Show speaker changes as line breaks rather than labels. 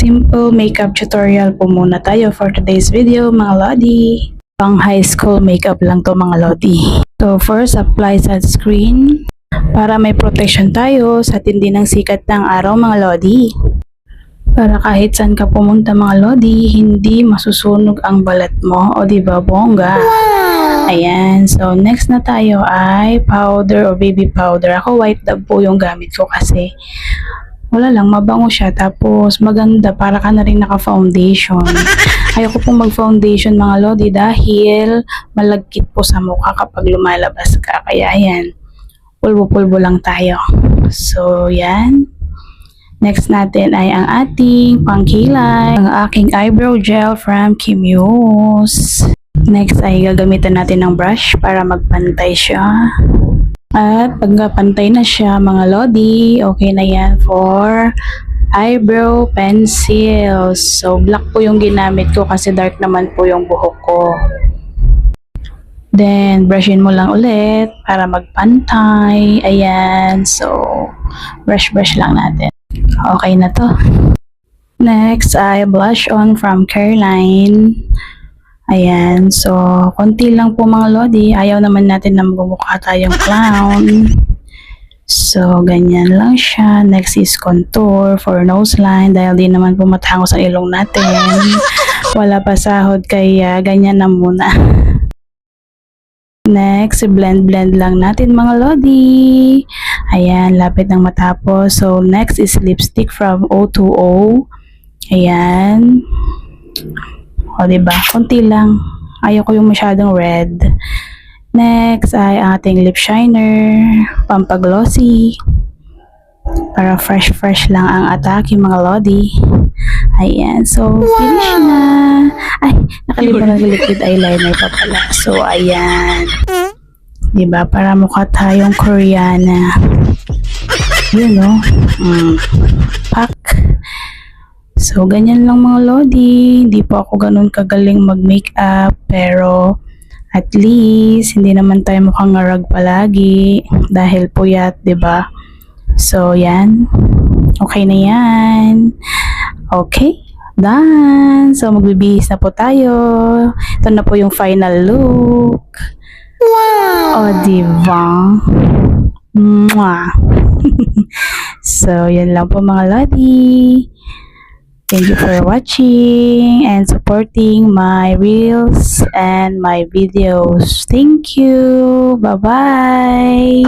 Simple makeup tutorial po muna tayo for today's video mga lodi. Pang high school makeup lang to mga lodi. So first, apply sunscreen para may protection tayo sa tindi ng sikat ng araw mga lodi. Para kahit saan ka pumunta mga lodi, hindi masusunog ang balat mo, o diba bongga? Ayan, so next na tayo ay powder o baby powder. Ako white dab po yung gamit ko kasi wala lang, mabango siya, tapos maganda para ka na rin naka-foundation. Ayoko pong mag-foundation mga lodi dahil malagkit po sa mukha kapag lumalabas ka. Kaya ayan, pulbo-pulbo lang tayo. So yan. Next natin ay ang ating pangkilay, ang aking eyebrow gel from Kimuse. Next ay gagamitan natin ng brush para magpantay siya. At pag pantay na siya mga lodi, okay na yan for eyebrow pencils. So black po yung ginamit ko kasi dark naman po yung buhok ko. Then brushin mo lang ulit para magpantay. Ayan, so brush lang natin. Okay na to. Next ay blush on from Careline. Ayan, so konti lang po mga lodi. Ayaw naman natin na magmumukha tayong clown. So ganyan lang siya. Next is contour for nose line dahil di naman po matangos ang ilong natin. Wala pa sahod kaya ganyan na muna. Next, blend lang natin mga lodi. Ayan, lapit ng matapos. So next is lipstick from O2O. Ayan. O diba? Konti lang. Ayoko yung masyadong red. Next ay ating lip shiner. Pampaglossy. Para fresh lang ang atake mga lodi. Ayan. So, finish na. Ay, nakalimutan ng liquid eyeliner pa pala. So, ayan. Diba? Para mukha tayong Koreana. Yun, no? Pak. So, ganyan lang mga lodi. Hindi po ako ganun kagaling mag-makeup. Pero, at least, hindi naman tayo mukhang ngarag palagi. Dahil puyat, diba? So, yan. Okay na yan. Okay. Done. So, magbibihis na po tayo. Ito na po yung final look. Wow! O, diba? Mwah! So, yan lang po mga lodi. Thank you for watching and supporting my reels and my videos. Thank you. Bye-bye.